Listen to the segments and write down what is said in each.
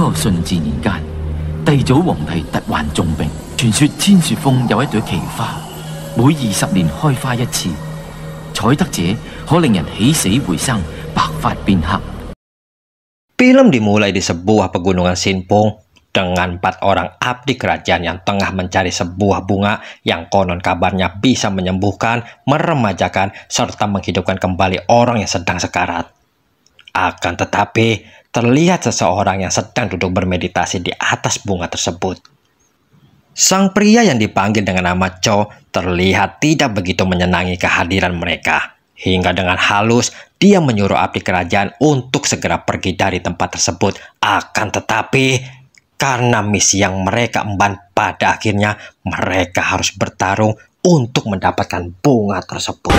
個順治年間，帝祖皇帝突患重病，傳說千雪峰有一朵奇花，每20年開花一次，採得者可令人起死回生，白髮變黑。 Film dimulai di sebuah pegunungan Sinpung dengan 4 orang abdi kerajaan yang tengah mencari sebuah bunga yang konon kabarnya bisa menyembuhkan, meremajakan, serta menghidupkan kembali orang yang sedang sekarat. Akan tetapi, terlihat seseorang yang sedang duduk bermeditasi di atas bunga tersebut. Sang pria yang dipanggil dengan nama Cho terlihat tidak begitu menyenangi kehadiran mereka. Hingga dengan halus, dia menyuruh abdi kerajaan untuk segera pergi dari tempat tersebut. Akan tetapi, karena misi yang mereka emban, pada akhirnya mereka harus bertarung untuk mendapatkan bunga tersebut.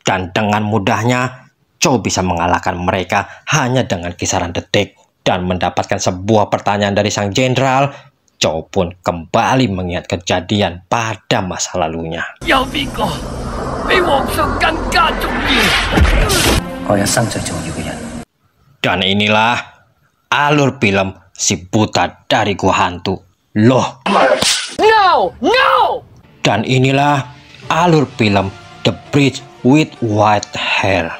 Dan dengan mudahnya, Cho bisa mengalahkan mereka hanya dengan kisaran detik. Dan mendapatkan sebuah pertanyaan dari sang jenderal, Cho pun kembali mengingat kejadian pada masa lalunya. Dan inilah alur film Si Buta dari Gua Hantu. Loh. No! No! Dan inilah alur film The Bridge with White Hair.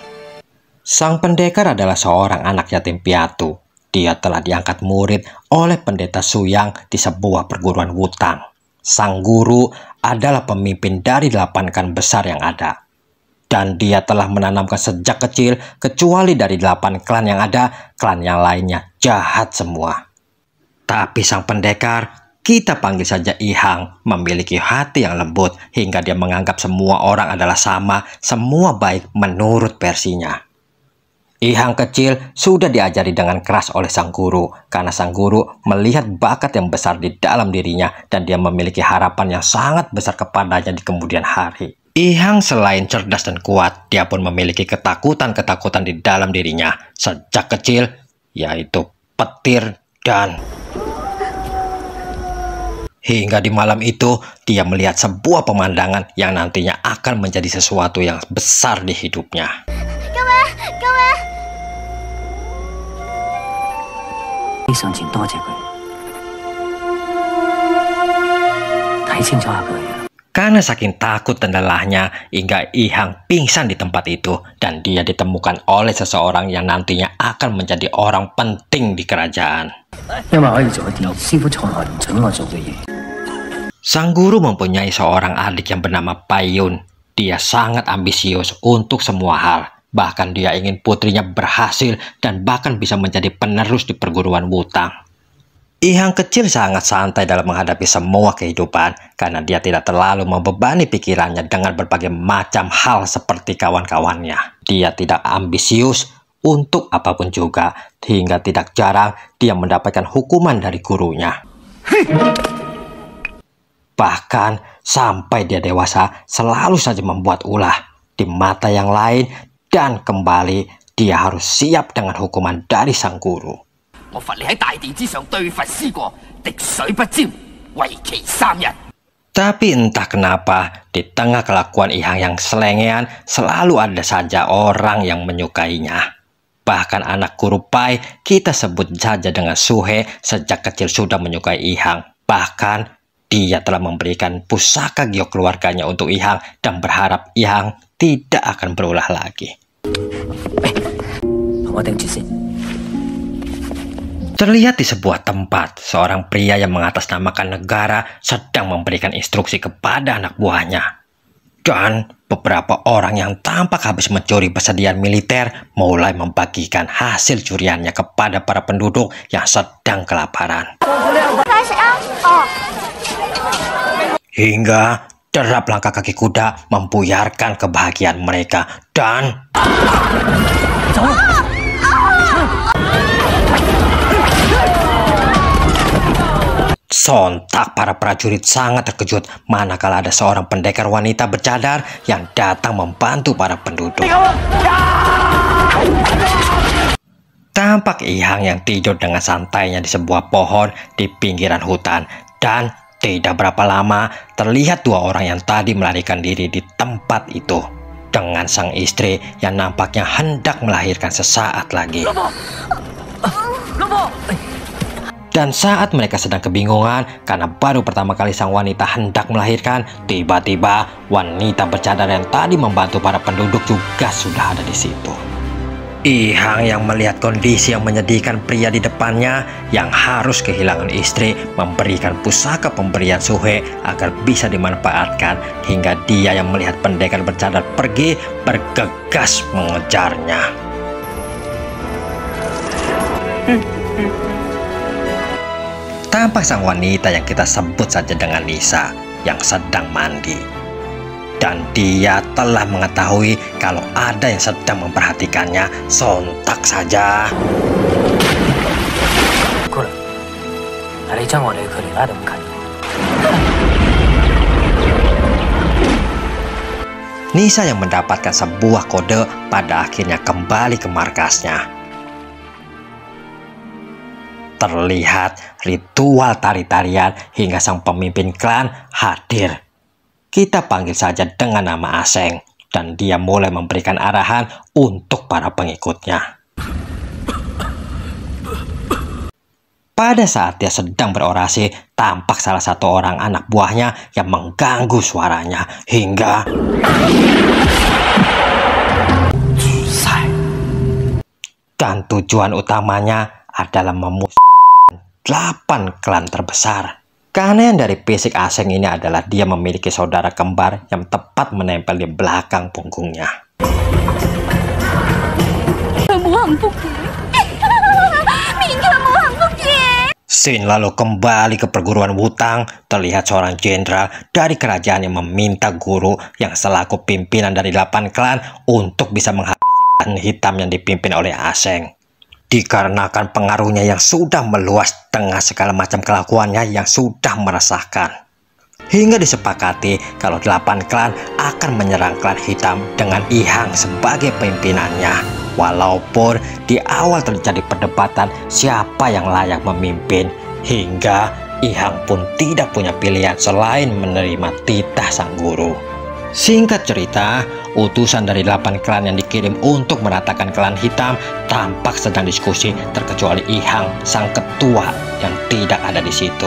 Sang pendekar adalah seorang anak yatim piatu. Dia telah diangkat murid oleh pendeta Suyang di sebuah perguruan Wutang. Sang guru adalah pemimpin dari 8 klan besar yang ada. Dan dia telah menanamkan sejak kecil, kecuali dari 8 klan yang ada, klan yang lainnya jahat semua. Tapi sang pendekar, kita panggil saja I Hang, memiliki hati yang lembut hingga dia menganggap semua orang adalah sama, semua baik menurut versinya. I Hang kecil sudah diajari dengan keras oleh sang guru, karena sang guru melihat bakat yang besar di dalam dirinya dan dia memiliki harapan yang sangat besar kepadanya di kemudian hari. I Hang selain cerdas dan kuat, dia pun memiliki ketakutan-ketakutan di dalam dirinya sejak kecil, yaitu petir dan... Hingga di malam itu, dia melihat sebuah pemandangan yang nantinya akan menjadi sesuatu yang besar di hidupnya. Karena saking takut dan lelahnya, hingga I Hang pingsan di tempat itu dan dia ditemukan oleh seseorang yang nantinya akan menjadi orang penting di kerajaan. Sang guru mempunyai seorang adik yang bernama Pai Yun. Dia sangat ambisius untuk semua hal. Bahkan dia ingin putrinya berhasil dan bahkan bisa menjadi penerus di perguruan Wutang. I Hang kecil sangat santai dalam menghadapi semua kehidupan karena dia tidak terlalu membebani pikirannya dengan berbagai macam hal seperti kawan-kawannya. Dia tidak ambisius untuk apapun juga, hingga tidak jarang dia mendapatkan hukuman dari gurunya. Bahkan sampai dia dewasa selalu saja membuat ulah di mata yang lain dan kembali dia harus siap dengan hukuman dari sang guru. Tapi entah kenapa di tengah kelakuan I Hang yang selengean selalu ada saja orang yang menyukainya. Bahkan anak guru Pai, kita sebut saja dengan Suhe, sejak kecil sudah menyukai I Hang. Bahkan dia telah memberikan pusaka giok keluarganya untuk I Hang dan berharap I Hang tidak akan berulah lagi. Terlihat di sebuah tempat, seorang pria yang mengatasnamakan negara sedang memberikan instruksi kepada anak buahnya. Dan beberapa orang yang tampak habis mencuri persediaan militer mulai membagikan hasil curiannya kepada para penduduk yang sedang kelaparan. Hingga derap langkah kaki kuda membuyarkan kebahagiaan mereka dan... Sontak para prajurit sangat terkejut manakala ada seorang pendekar wanita bercadar yang datang membantu para penduduk. Tampak I Hang yang tidur dengan santainya di sebuah pohon di pinggiran hutan dan tidak berapa lama terlihat 2 orang yang tadi melarikan diri di tempat itu. dengan sang istri yang nampaknya hendak melahirkan sesaat lagi. Dan saat mereka sedang kebingungan karena baru pertama kali sang wanita hendak melahirkan, tiba-tiba wanita bercadar yang tadi membantu para penduduk juga sudah ada di situ. Ihang yang melihat kondisi yang menyedihkan pria di depannya yang harus kehilangan istri memberikan pusaka pemberian Suhe agar bisa dimanfaatkan, hingga dia yang melihat pendekar bercadar pergi bergegas mengejarnya. Tampak sang wanita yang kita sebut saja dengan Nisa yang sedang mandi. Dan dia telah mengetahui kalau ada yang sedang memperhatikannya. Sontak saja Nisa yang mendapatkan sebuah kode pada akhirnya kembali ke markasnya. Terlihat ritual tari-tarian hingga sang pemimpin klan hadir. Kita panggil saja dengan nama Aseng, dan dia mulai memberikan arahan untuk para pengikutnya. Pada saat dia sedang berorasi, tampak salah satu orang anak buahnya yang mengganggu suaranya hingga dan tujuan utamanya adalah memusnahkan 8 klan terbesar. Keanehan dari fisik Aseng ini adalah dia memiliki saudara kembar yang tepat menempel di belakang punggungnya. Scene lalu kembali ke perguruan Wutang. Terlihat seorang jenderal dari kerajaan yang meminta guru yang selaku pimpinan dari 8 klan untuk bisa menghabisi klan hitam yang dipimpin oleh Aseng. Dikarenakan pengaruhnya yang sudah meluas dengan segala macam kelakuannya yang sudah meresahkan. Hingga disepakati kalau 8 klan akan menyerang klan hitam dengan Ihang sebagai pimpinannya. Walaupun di awal terjadi perdebatan siapa yang layak memimpin, hingga Ihang pun tidak punya pilihan selain menerima titah sang guru. Singkat cerita, utusan dari 8 klan yang dikirim untuk meratakan klan hitam tampak sedang diskusi, terkecuali Ihang, sang ketua yang tidak ada di situ.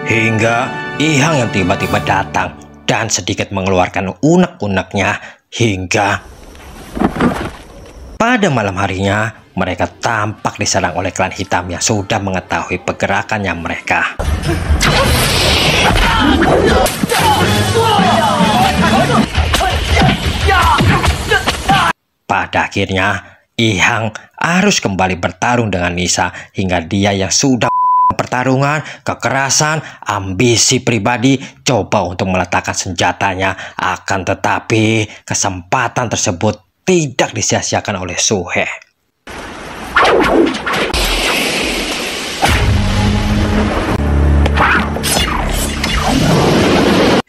Hingga Ihang yang tiba-tiba datang dan sedikit mengeluarkan unek-uneknya, hingga pada malam harinya mereka tampak diserang oleh klan hitam yang sudah mengetahui pergerakannya mereka. Pada akhirnya Ihang harus kembali bertarung dengan Nisa, hingga dia yang sudah pertarungan, kekerasan, ambisi pribadi coba untuk meletakkan senjatanya. Akan tetapi kesempatan tersebut tidak disia-siakan oleh Suhe.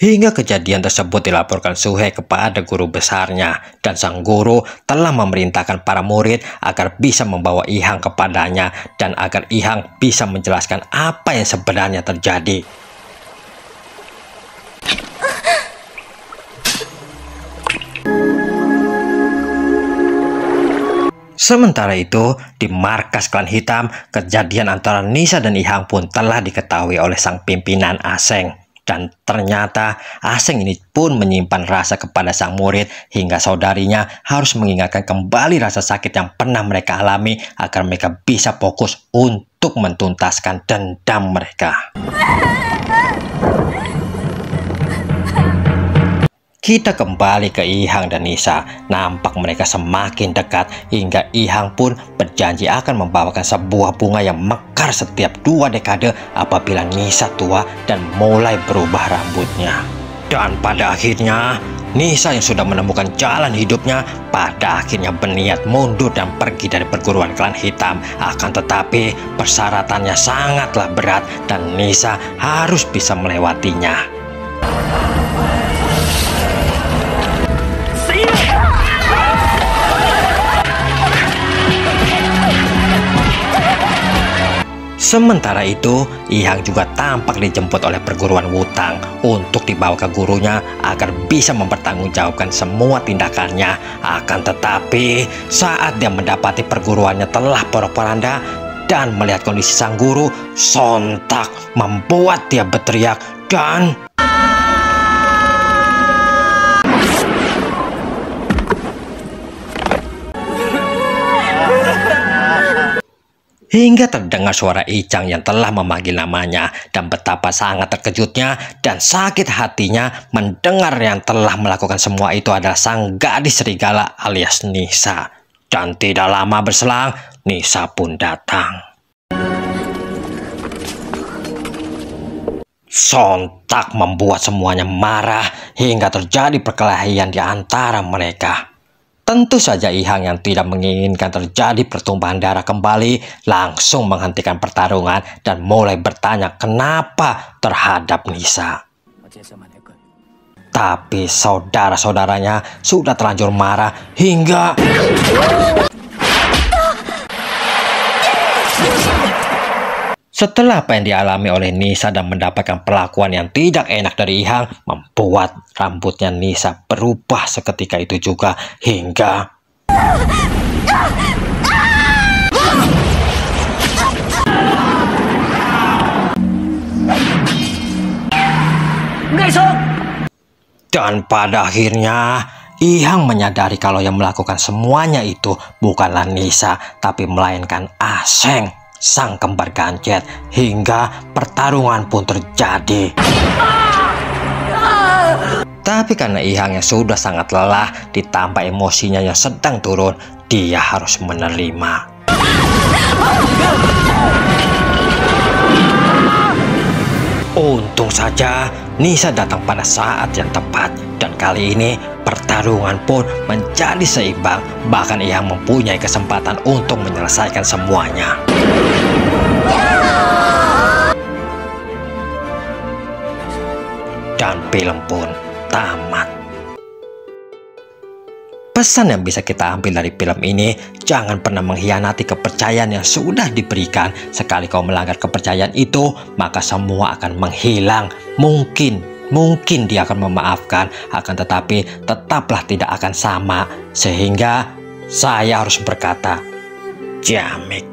Hingga kejadian tersebut dilaporkan Suhe kepada guru besarnya, dan sang guru telah memerintahkan para murid agar bisa membawa Ihang kepadanya dan agar Ihang bisa menjelaskan apa yang sebenarnya terjadi. Sementara itu, di markas klan hitam, kejadian antara Nisa dan Ihang pun telah diketahui oleh sang pimpinan Aseng. Dan ternyata Aseng ini pun menyimpan rasa kepada sang murid, hingga saudarinya harus mengingatkan kembali rasa sakit yang pernah mereka alami agar mereka bisa fokus untuk mentuntaskan dendam mereka. Kita kembali ke Ihang dan Nisa. Nampak mereka semakin dekat, hingga Ihang pun berjanji akan membawakan sebuah bunga yang mekar setiap 2 dekade apabila Nisa tua dan mulai berubah rambutnya. Dan pada akhirnya Nisa yang sudah menemukan jalan hidupnya pada akhirnya berniat mundur dan pergi dari perguruan klan hitam. Akan tetapi persyaratannya sangatlah berat dan Nisa harus bisa melewatinya. Sementara itu, Ihang juga tampak dijemput oleh perguruan Wutang untuk dibawa ke gurunya agar bisa mempertanggungjawabkan semua tindakannya. Akan tetapi, saat dia mendapati perguruannya telah porak-poranda dan melihat kondisi sang guru, sontak membuat dia berteriak dan hingga terdengar suara Icang yang telah memanggil namanya, dan betapa sangat terkejutnya dan sakit hatinya mendengar yang telah melakukan semua itu adalah sang gadis serigala alias Nisa. Dan tidak lama berselang, Nisa pun datang. Sontak membuat semuanya marah hingga terjadi perkelahian di antara mereka. Tentu saja Ihang yang tidak menginginkan terjadi pertumpahan darah kembali langsung menghentikan pertarungan dan mulai bertanya kenapa terhadap Nisa. Tapi saudara-saudaranya sudah terlanjur marah hingga setelah apa yang dialami oleh Nisa dan mendapatkan perlakuan yang tidak enak dari Ihang, membuat rambutnya Nisa berubah seketika itu juga hingga dan pada akhirnya Ihang menyadari kalau yang melakukan semuanya itu bukanlah Nisa, tapi melainkan Aseng, sang kembar gancet, hingga pertarungan pun terjadi. Tapi karena Ihang yang sudah sangat lelah ditambah emosinya yang sedang turun, dia harus menerima. Untung saja Nisa datang pada saat yang tepat, dan kali ini pertarungan pun menjadi seimbang, bahkan Ihang mempunyai kesempatan untuk menyelesaikan semuanya. Dan film pun tamat. Pesan yang bisa kita ambil dari film ini, jangan pernah mengkhianati kepercayaan yang sudah diberikan. Sekali kau melanggar kepercayaan itu, maka semua akan menghilang. Mungkin dia akan memaafkan, akan tetapi tetaplah tidak akan sama. Sehingga saya harus berkata, Jamik.